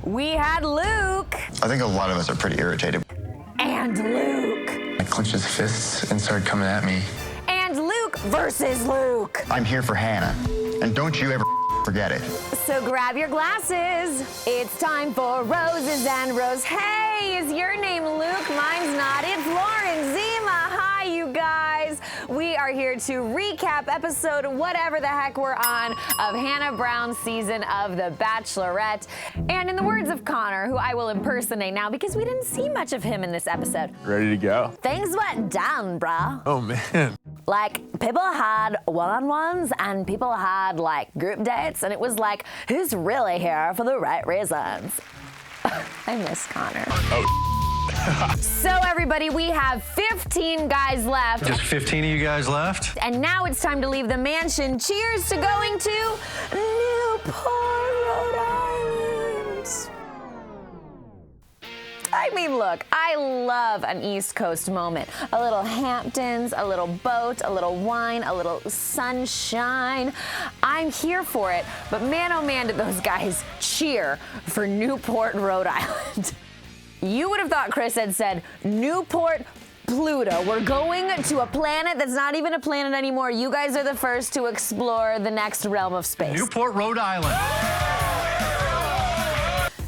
we had Luke. I think a lot of us are pretty irritated. And Luke. I clenched his fists and started coming at me. And Luke versus Luke. I'm here for Hannah, and don't you ever forget it. So grab your glasses. It's time for Roses and Rose. Hey, is your name Luke? Mine's not. It's Lauren. Zima. Hi, you guys. We are here to recap episode whatever the heck we're on of Hannah Brown's season of The Bachelorette. And in the words of Connor, who I will impersonate now because we didn't see much of him in this episode. Ready to go? Things went down, bruh. Oh, man. Like, people had one-on-ones and people had, like, group dates, and it was like, who's really here for the right reasons? I miss Connor. Oh. So, everybody, we have 15 guys left. Just 15 of you guys left? And now it's time to leave the mansion. Cheers to going to Newport, Rhode Island. I mean, look, I love an East Coast moment. A little Hamptons, a little boat, a little wine, a little sunshine. I'm here for it, but man, oh man, did those guys cheer for Newport, Rhode Island. You would have thought Chris had said Newport, Pluto. We're going to a planet that's not even a planet anymore. You guys are the first to explore the next realm of space. Newport, Rhode Island.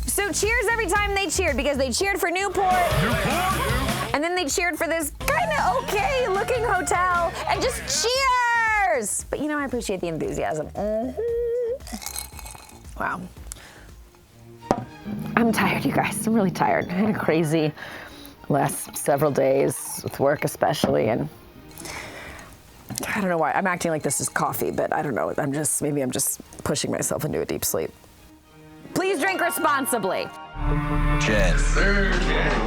So cheers every time they cheered, because they cheered for Newport. And then they cheered for this kind of okay looking hotel, and just cheers. But you know, I appreciate the enthusiasm. Wow. I'm tired, you guys. I'm really tired. I had a crazy last several days with work especially, and I don't know why. I'm acting like this is coffee, but I don't know. Maybe I'm just pushing myself into a deep sleep. Please drink responsibly. Jed.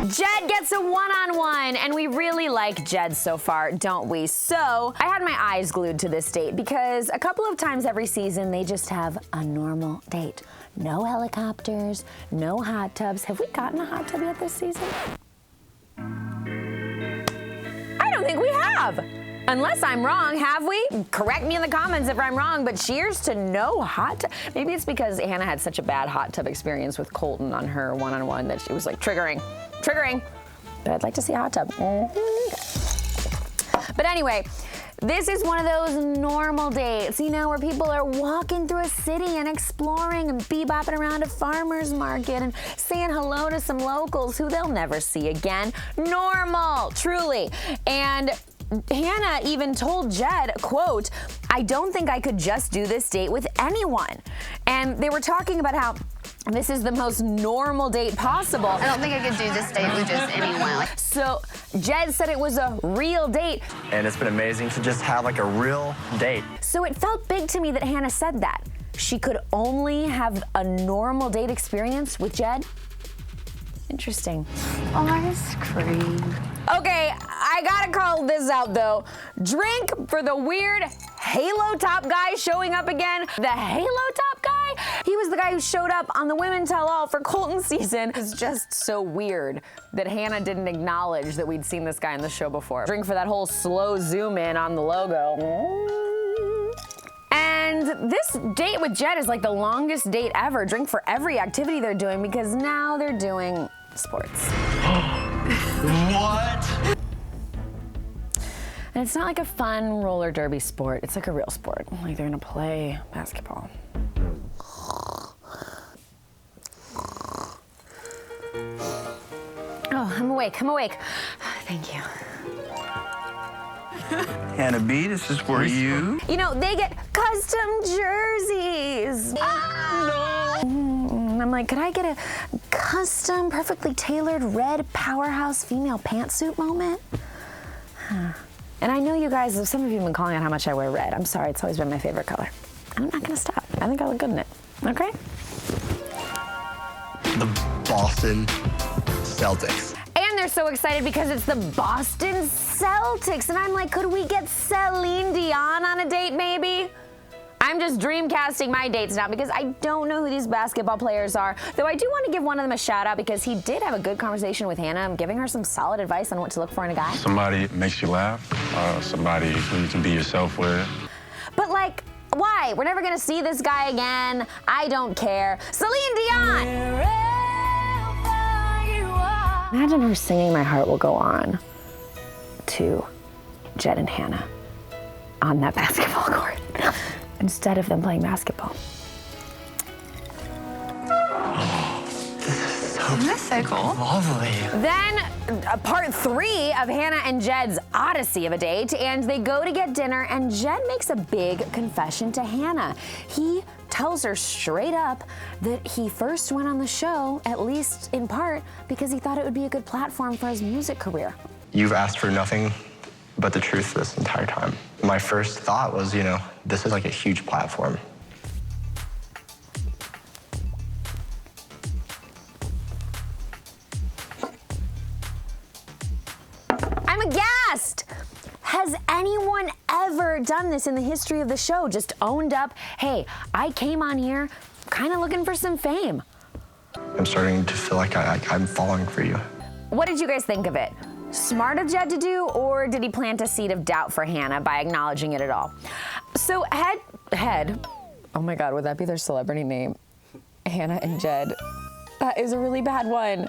Jed gets a one-on-one, and we really like Jed so far, don't we? So I had my eyes glued to this date because a couple of times every season they just have a normal date. No helicopters, no hot tubs. Have we gotten a hot tub yet this season? I don't think we have. Unless I'm wrong, have we? Correct me in the comments if I'm wrong, but cheers to no hot tub. Maybe it's because Hannah had such a bad hot tub experience with Colton on her one-on-one that she was like triggering. But I'd like to see a hot tub. But anyway, this is one of those normal dates, you know, where people are walking through a city and exploring and bebopping around a farmer's market and saying hello to some locals who they'll never see again. Normal, truly. And Hannah even told Jed, quote, "I don't think I could just do this date with anyone." And they were talking about how this is the most normal date possible. I don't think I could do this date with just anyone. So Jed said it was a real date. And it's been amazing to just have like a real date. So it felt big to me that Hannah said that. She could only have a normal date experience with Jed. Interesting. Ice cream. Okay, I gotta call this out though. Drink for the weird Halo Top guy showing up again. The Halo Top guy? He was the guy who showed up on the Women Tell All for Colton's season. It's just so weird that Hannah didn't acknowledge that we'd seen this guy on the show before. Drink for that whole slow zoom in on the logo. And this date with Jed is like the longest date ever. Drink for every activity they're doing because now they're doing sports. What? And it's not like a fun roller derby sport. It's like a real sport. Like they're gonna play basketball. Oh, I'm awake. Thank you. Hannah B, this is for you. You know, they get custom jerseys. I'm like, could I get a custom, perfectly tailored red powerhouse female pantsuit moment? And I know you guys, some of you have been calling out how much I wear red. I'm sorry, it's always been my favorite color. I'm not gonna stop. I think I look good in it, okay? The Boston Celtics. And they're so excited because it's the Boston Celtics. And I'm like, could we get Celine Dion on a date maybe? I'm just dreamcasting my dates now because I don't know who these basketball players are. Though I do want to give one of them a shout out because he did have a good conversation with Hannah. I'm giving her some solid advice on what to look for in a guy. Somebody makes you laugh, somebody who you can be yourself with. But like, why? We're never gonna see this guy again. I don't care. Celine Dion! Imagine her singing My Heart Will Go On to Jed and Hannah on that basketball court instead of them playing basketball. That's so cool. Lovely. Then part 3 of Hannah and Jed's odyssey of a date, and they go to get dinner, and Jed makes a big confession to Hannah. He tells her straight up that he first went on the show, at least in part, because he thought it would be a good platform for his music career. You've asked for nothing but the truth this entire time. My first thought was, this is like a huge platform. I'm aghast! Has anyone ever done this in the history of the show? Just owned up, hey, I came on here kind of looking for some fame. I'm starting to feel like I'm falling for you. What did you guys think of it? Smart of Jed to do, or did he plant a seed of doubt for Hannah by acknowledging it at all? So Head, oh my God, would that be their celebrity name? Hannah and Jed. That is a really bad one.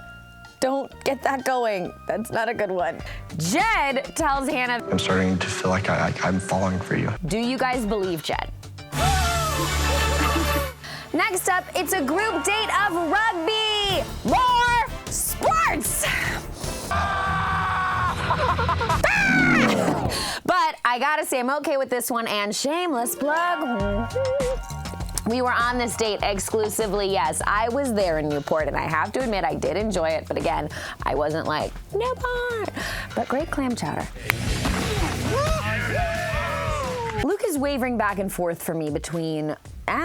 Don't get that going. That's not a good one. Jed tells Hannah, I'm starting to feel like I'm falling for you. do you guys believe Jed? Next up, it's a group date of rugby. More sports. But I gotta say, I'm okay with this one, and shameless plug. We were on this date exclusively, yes. I was there in Newport, and I have to admit, I did enjoy it, but again, I wasn't like, Newport! But great clam chowder. Luke is wavering back and forth for me between,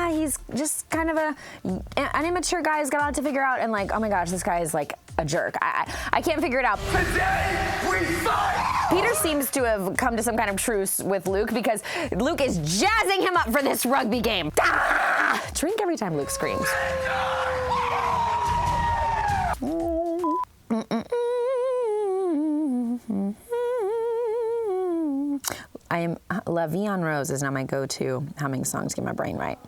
he's just kind of an immature guy who's got a lot to figure out, and like, oh my gosh, this guy is like a jerk. I can't figure it out. Today we fight! Peter seems to have come to some kind of truce with Luke because Luke is jazzing him up for this rugby game. Ah! Drink every time Luke screams. La Vie en Rose is now my go-to humming song to get my brain right.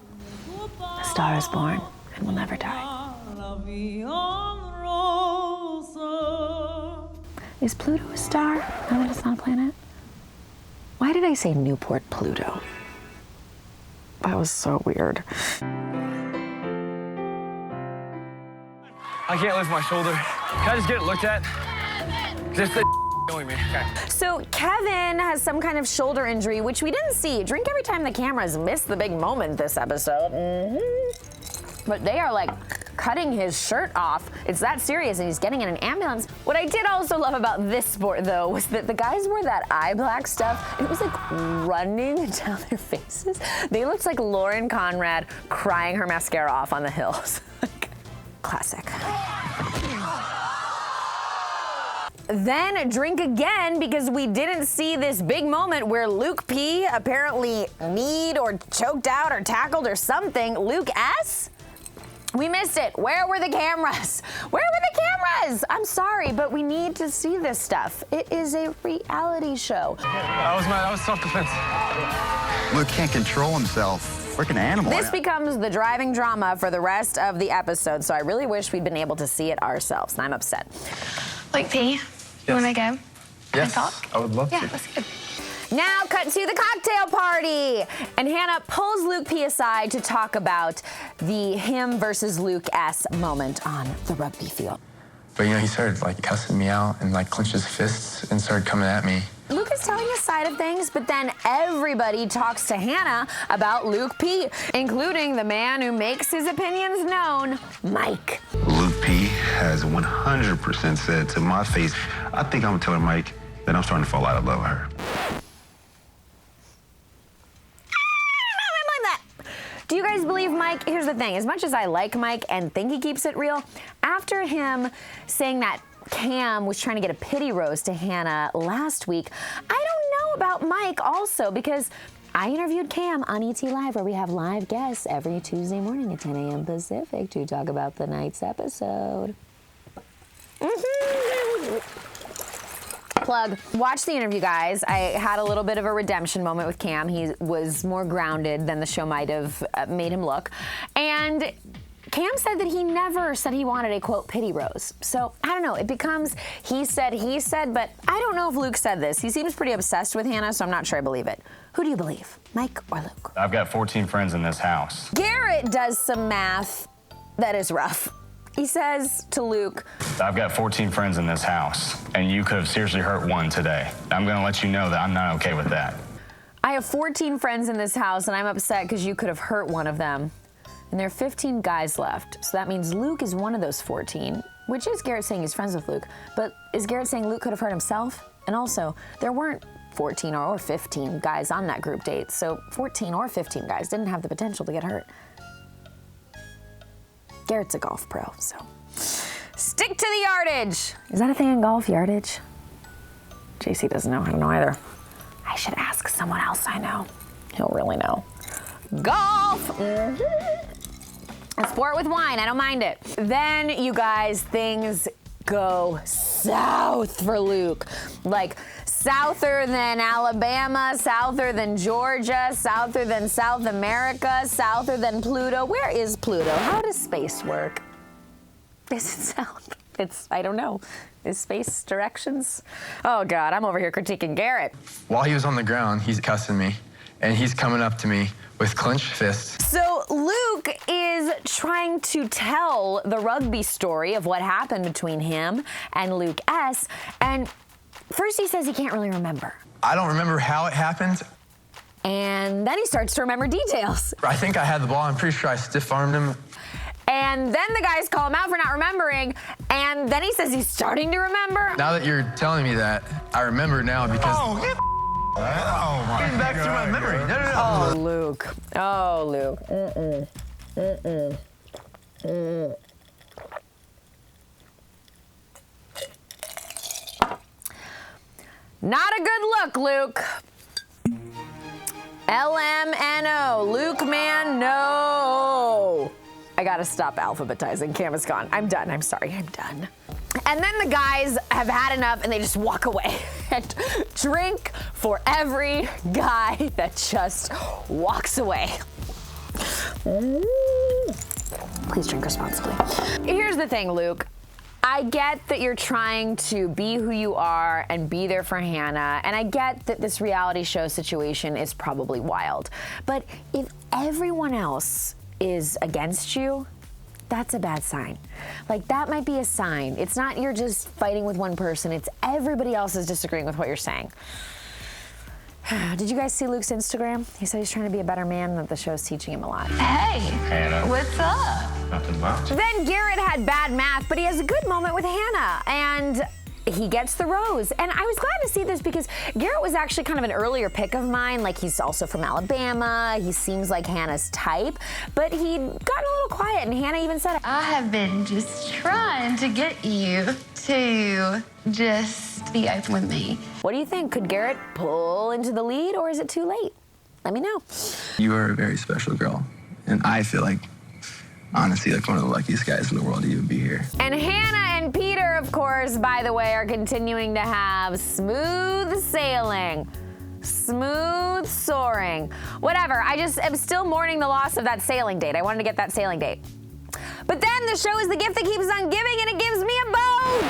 A star is born and will never die. Is Pluto a star now that it's not a planet? Why did I say Newport Pluto? That was so weird. I can't lift my shoulder. Can I just get it looked at? Just the killing me. Okay. So Kevin has some kind of shoulder injury, which we didn't see. Drink every time the cameras missed the big moment this episode. But they are like cutting his shirt off. It's that serious, and he's getting in an ambulance. What I did also love about this sport, though, was that the guys wore that eye black stuff. It was like running down their faces. They looked like Lauren Conrad crying her mascara off on the hills. Classic. Then drink again, because we didn't see this big moment where Luke P apparently kneed or choked out or tackled or something. Luke S? We missed it. Where were the cameras? Where were the cameras? I'm sorry, but we need to see this stuff. It is a reality show. That was self-defense. Luke can't control himself. Freaking animal. This becomes the driving drama for the rest of the episode, so I really wish we'd been able to see it ourselves, and I'm upset. Like, P, you want to go? Yes, talk? I would love Yeah, to. let's go. Now cut to the cocktail party, and Hannah pulls Luke P aside to talk about the him versus Luke S moment on the rugby field. But he started like cussing me out and like clenched his fists and started coming at me. Luke is telling his side of things, but then everybody talks to Hannah about Luke P, including the man who makes his opinions known, Mike. Luke P has 100% said to my face, I think I'm telling Mike that I'm starting to fall out of love with her. Do you guys believe Mike? Here's the thing. As much as I like Mike and think he keeps it real, after him saying that Cam was trying to get a pity roast to Hannah last week, I don't know about Mike also, because I interviewed Cam on ET Live, where we have live guests every Tuesday morning at 10 a.m. Pacific to talk about the night's episode. Plug. Watch the interview, guys. I had a little bit of a redemption moment with Cam. He was more grounded than the show might have made him look. And Cam said that he never said he wanted a, quote, pity rose. So, I don't know, it becomes he said, but I don't know if Luke said this. He seems pretty obsessed with Hannah, so I'm not sure I believe it. Who do you believe, Mike or Luke? I've got 14 friends in this house. Garrett does some math that is rough. He says to Luke, I've got 14 friends in this house, and you could have seriously hurt one today. I'm gonna let you know that I'm not okay with that. I have 14 friends in this house, and I'm upset because you could have hurt one of them. And there are 15 guys left, so that means Luke is one of those 14, which is Garrett saying he's friends with Luke. But is Garrett saying Luke could have hurt himself? And also, there weren't 14 or 15 guys on that group date, so 14 or 15 guys didn't have the potential to get hurt. Garrett's a golf pro, so stick to the yardage. Is that a thing in golf, yardage? JC doesn't know. I don't know either. I should ask someone else I know. He'll really know. Golf! A sport with wine, I don't mind it. Then, you guys, things go south for Luke. Like, souther than Alabama, souther than Georgia, souther than South America, souther than Pluto. Where is Pluto? How does space work? Is it south? I don't know. Is space directions? Oh God, I'm over here critiquing Garrett. While he was on the ground, he's cussing me, and he's coming up to me with clenched fists. So Luke is trying to tell the Rugby story of what happened between him and Luke S. And first he says he can't really remember. I don't remember how it happened. And then he starts to remember details. I think I had the ball. I'm pretty sure I stiff-armed him. And then the guys call him out for not remembering. And then he says he's starting to remember. Now that you're telling me that, I remember now because... Getting back through my memory. No. Oh, Luke. Oh, Luke. Not a good look, Luke. LMNO. Luke, man, no. I gotta stop alphabetizing. Cam is gone. I'm done. I'm sorry. I'm done. And then the guys have had enough and they just walk away and drink for every guy that just walks away. Please drink responsibly. Here's the thing, Luke. I get that you're trying to be who you are and be there for Hannah, and I get that this reality show situation is probably wild. But if everyone else is against you, that's a bad sign. Like, that might be a sign. It's not you're just fighting with one person, it's everybody else is disagreeing with what you're saying. Did you guys see Luke's Instagram? He said he's trying to be a better man and that the show's teaching him a lot. Hey, Hannah. what's up? Nothing much. Then Garrett had bad math, but he has a good moment with Hannah, and he gets the rose. And I was glad to see this because Garrett was actually kind of an earlier pick of mine. Like, he's also from Alabama. He seems like Hannah's type, but he'd gotten a little quiet, and Hannah even said, I have been just trying to get you to just be open with me. what do you think? Could Garrett pull into the lead, or is it too late? Let me know. You are a very special girl, and I feel like, honestly, like one of the luckiest guys in the world to even be here. And Hannah and Peter, of course, by the way, are continuing to have smooth sailing. Smooth soaring. Whatever, I just am still mourning the loss of that sailing date. I wanted to get that sailing date. But then the show is the gift that keeps on giving, and it gives me a boat.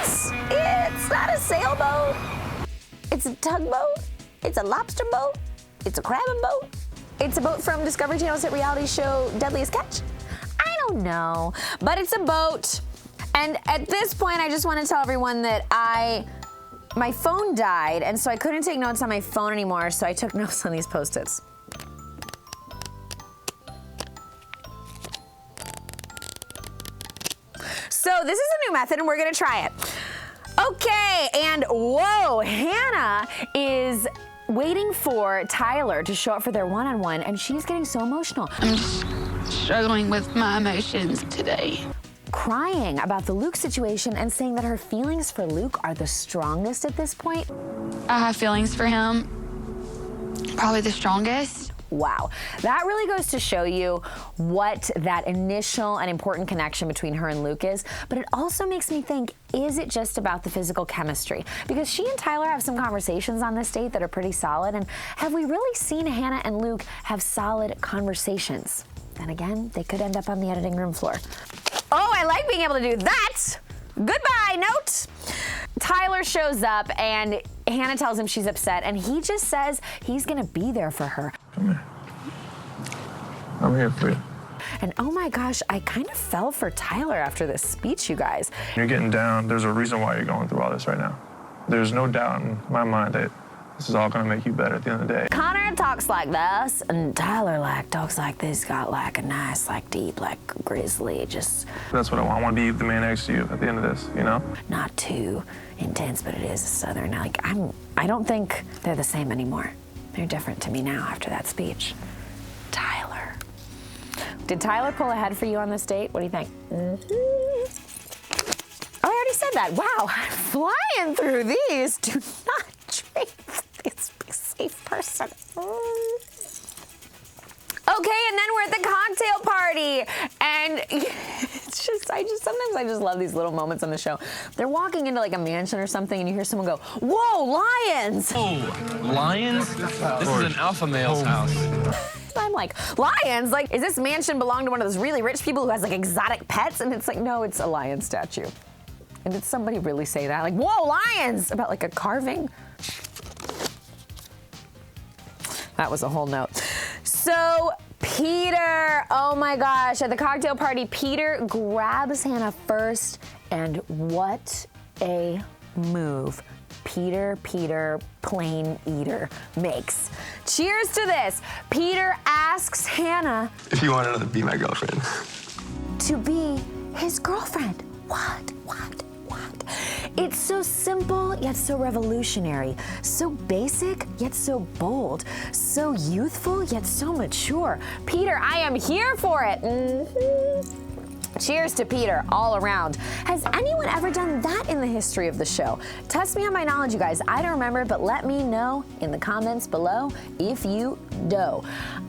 It's not a sailboat. It's a tugboat. It's a lobster boat. It's a crabbing boat. It's a boat from Discovery Channel's hit reality show Deadliest Catch. I don't know, but it's a boat. And at this point, I just want to tell everyone that my phone died, and so I couldn't take notes on my phone anymore, so I took notes on these Post-its. So this is a new method, and we're gonna try it. Okay, and whoa, Hannah is waiting for Tyler to show up for their one-on-one, and she's getting so emotional. I'm just struggling with my emotions today. Crying about the Luke situation and saying that her feelings for Luke are the strongest at this point. I have feelings for him, probably the strongest. Wow, that really goes to show you what that initial and important connection between her and Luke is, but it also makes me think, is it just about the physical chemistry? Because she and Tyler have some conversations on this date that are pretty solid, and have we really seen Hannah and Luke have solid conversations? Then again, they could end up on the editing room floor. Oh, I like being able to do that. Goodbye, note. Tyler shows up and Hannah tells him she's upset and he just says he's gonna be there for her. Come here. I'm here for you. And oh my gosh, I kind of fell for Tyler after this speech, you guys. You're getting down. There's a reason why you're going through all this right now. There's no doubt in my mind that this is all gonna make you better at the end of the day. Connor talks like this, and Tyler talks like this, got a nice, deep, grizzly, just. That's what I want. I want to be the man next to you at the end of this, you know? Not too intense, but it is Southern. I don't think they're the same anymore. They're different to me now after that speech. Tyler. Did Tyler pull ahead for you on this date? What do you think? Mm-hmm. Oh, I already said that. Wow, I'm flying through these. Do not drink. Please be a safe person. Okay, and then we're at the cocktail party, and it's just, sometimes I just love these little moments on the show. They're walking into a mansion or something, and you hear someone go, "Whoa, lions!" Oh, lions? This is an alpha male's house. I'm like, lions? Is this mansion belong to one of those really rich people who has exotic pets? And it's no, it's a lion statue. And did somebody really say that? Whoa, lions! About a carving? That was a whole note. So, Peter, oh my gosh, at the cocktail party, Peter grabs Hannah first, and what a move Peter, plain eater, makes. Cheers to this. Peter asks Hannah If you wanted to be my girlfriend. to be his girlfriend. What? It's so simple, yet so revolutionary. So basic, yet so bold. So youthful, yet so mature. Peter, I am here for it. Cheers to Peter all around. Has anyone ever done that in the history of the show? Test me on my knowledge, you guys. I don't remember, but let me know in the comments below if you do.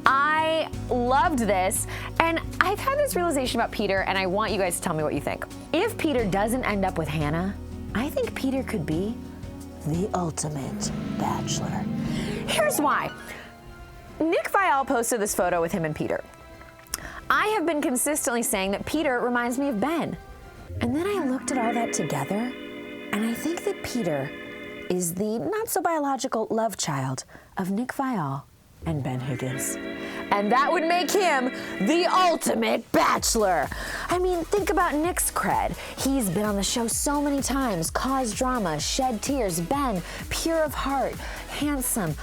I loved this, and I've had this realization about Peter, and I want you guys to tell me what you think. If Peter doesn't end up with Hannah, I think Peter could be the ultimate bachelor. Here's why. Nick Viall posted this photo with him and Peter. I have been consistently saying that Peter reminds me of Ben. And then I looked at all that together, and I think that Peter is the not-so-biological love child of Nick Viall and Ben Higgins. And that would make him the ultimate bachelor. I mean, think about Nick's cred. He's been on the show so many times, caused drama, shed tears. Ben, pure of heart, handsome,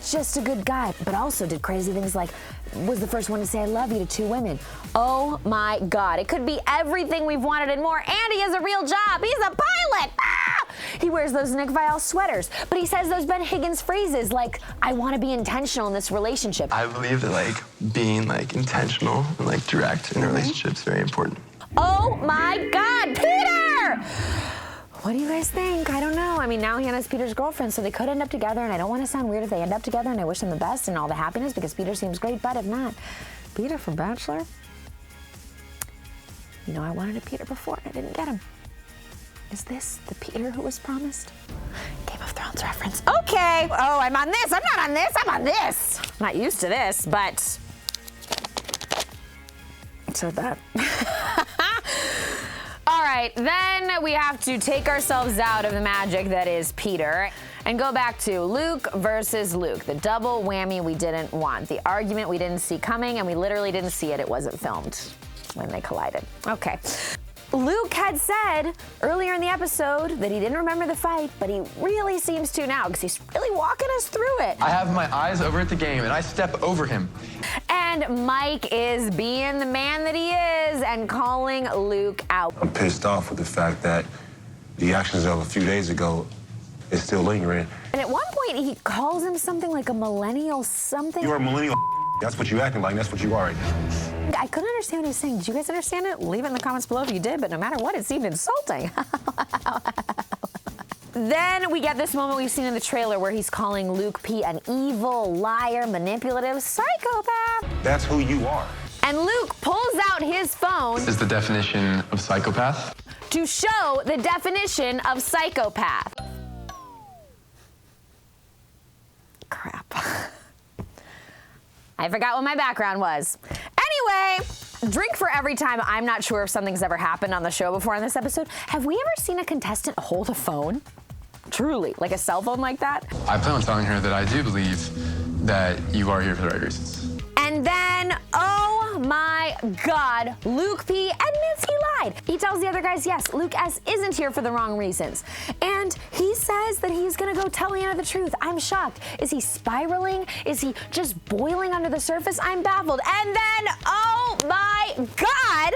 just a good guy, but also did crazy things was the first one to say I love you to 2 women. Oh my God, it could be everything we've wanted and more, and he has a real job. He's a pilot. Ah! He wears those Nick Viall sweaters, but he says those Ben Higgins phrases I want to be intentional in this relationship. I believe that being intentional and direct in a relationship is very important. Oh my God, Peter! What do you guys think? I don't know. I mean, now Hannah's Peter's girlfriend, so they could end up together, and I don't want to sound weird if they end up together, and I wish them the best and all the happiness because Peter seems great, but if not, Peter for Bachelor? You know, I wanted a Peter before, and I didn't get him. Is this the Peter who was promised? Game of Thrones reference. Okay. Oh, I'm on this. I'm not on this. I'm on this. I'm not used to this, but so that. All right, then we have to take ourselves out of the magic that is Peter and go back to Luke versus Luke, the double whammy we didn't want, the argument we didn't see coming, and we literally didn't see it. It wasn't filmed when they collided. Okay. Luke had said earlier in the episode that he didn't remember the fight, but he really seems to now because he's really walking us through it. I have my eyes over at the game, and I step over him. And Mike is being the man that he is and calling Luke out. I'm pissed off with the fact that the actions of a few days ago is still lingering. And at one point, he calls him something like a millennial something. You're a millennial. That's what you acting like. That's what you are right now. I couldn't understand what he was saying. Did you guys understand it? Leave it in the comments below if you did, but no matter what, it seemed insulting. Then we get this moment we've seen in the trailer where he's calling Luke P an evil, liar, manipulative psychopath. That's who you are. And Luke pulls out his phone. This is the definition of psychopath. To show the definition of psychopath. Crap. I forgot what my background was. Anyway, drink for every time. I'm not sure if something's ever happened on the show before in this episode. Have we ever seen a contestant hold a phone? Truly, like a cell phone like that? I plan on telling her that I do believe that you are here for the right reasons. And then, oh my God, Luke P admits he lied. He tells the other guys, yes, Luke S isn't here for the wrong reasons. And he says that he's gonna go tell Hannah the truth. I'm shocked. Is he spiraling? Is he just boiling under the surface? I'm baffled. And then, oh my God,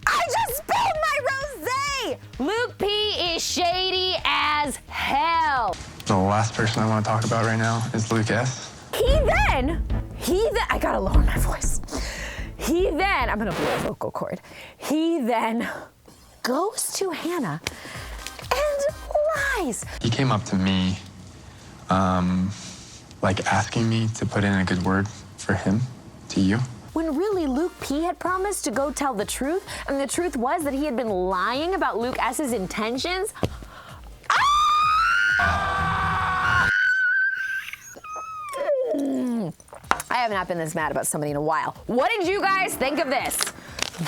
I just spilled my rosé. Luke P is shady as hell. The last person I want to talk about right now is Luke S. He then, I gotta lower my voice. I'm gonna blow a vocal cord. He then goes to Hannah and lies. He came up to me, like asking me to put in a good word for him, to you. When really Luke P had promised to go tell the truth, and the truth was that he had been lying about Luke S's intentions. I have not been this mad about somebody in a while. What did you guys think of this?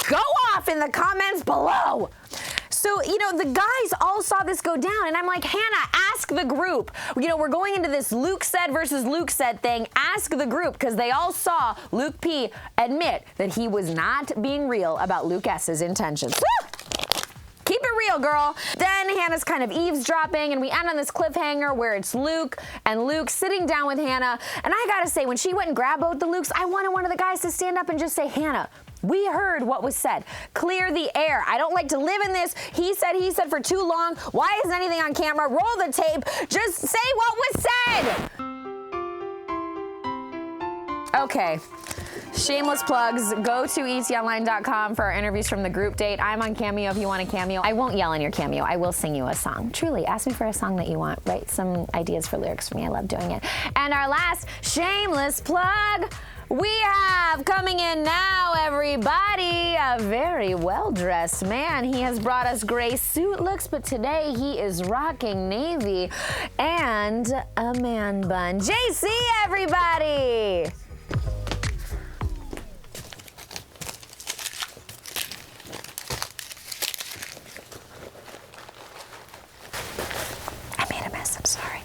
Go off in the comments below. So, you know, the guys all saw this go down, and I'm like, Hannah, ask the group. You know, we're going into this Luke said versus Luke said thing. Ask the group, because they all saw Luke P admit that he was not being real about Luke S's intentions. Woo! Keep it real, girl. Then Hannah's kind of eavesdropping, and we end on this cliffhanger where it's Luke and Luke sitting down with Hannah. And I gotta say, when she went and grabbed both the Lukes, I wanted one of the guys to stand up and just say, Hannah, we heard what was said. Clear the air. I don't like to live in this he said for too long. Why isn't anything on camera? Roll the tape. Just say what was said. Okay. Shameless plugs. Go to ETonline.com for our interviews from the group date. I'm on Cameo if you want a cameo. I won't yell in your cameo. I will sing you a song. Truly, ask me for a song that you want. Write some ideas for lyrics for me. I love doing it. And our last shameless plug, we have coming in now, everybody, a very well-dressed man. He has brought us gray suit looks, but today he is rocking navy and a man bun. JC, everybody! I'm sorry.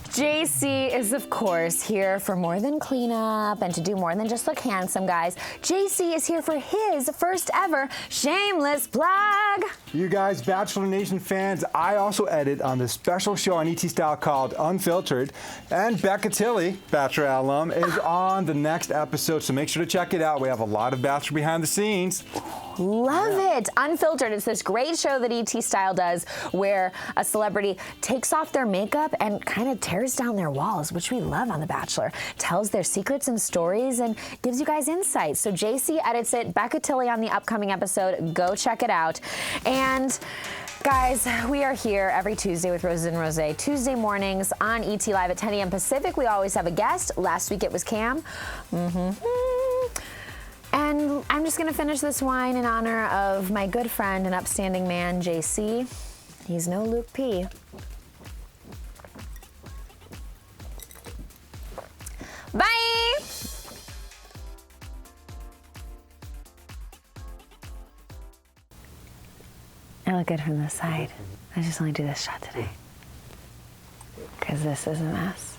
JC is, of course, here for more than cleanup and to do more than just look handsome, guys. JC is here for his first ever shameless plug. You guys, Bachelor Nation fans, I also edit on this special show on ET Style called Unfiltered. And Becca Tilley, Bachelorette alum, is on the next episode, so make sure to check it out. We have a lot of Bachelor behind the scenes. Love it. Unfiltered. It's this great show that ET Style does where a celebrity takes off their makeup and kind of tears down their walls, which we love on The Bachelor. Tells their secrets and stories and gives you guys insight. So JC edits it. Becca Tilley on the upcoming episode. Go check it out. And guys, we are here every Tuesday with Roses and Rosé. Tuesday mornings on ET Live at 10 a.m. Pacific. We always have a guest. Last week it was Cam. And I'm just gonna finish this wine in honor of my good friend and upstanding man, JC. He's no Luke P. Bye! I look good from this side. I just only do this shot today, because this is a mess.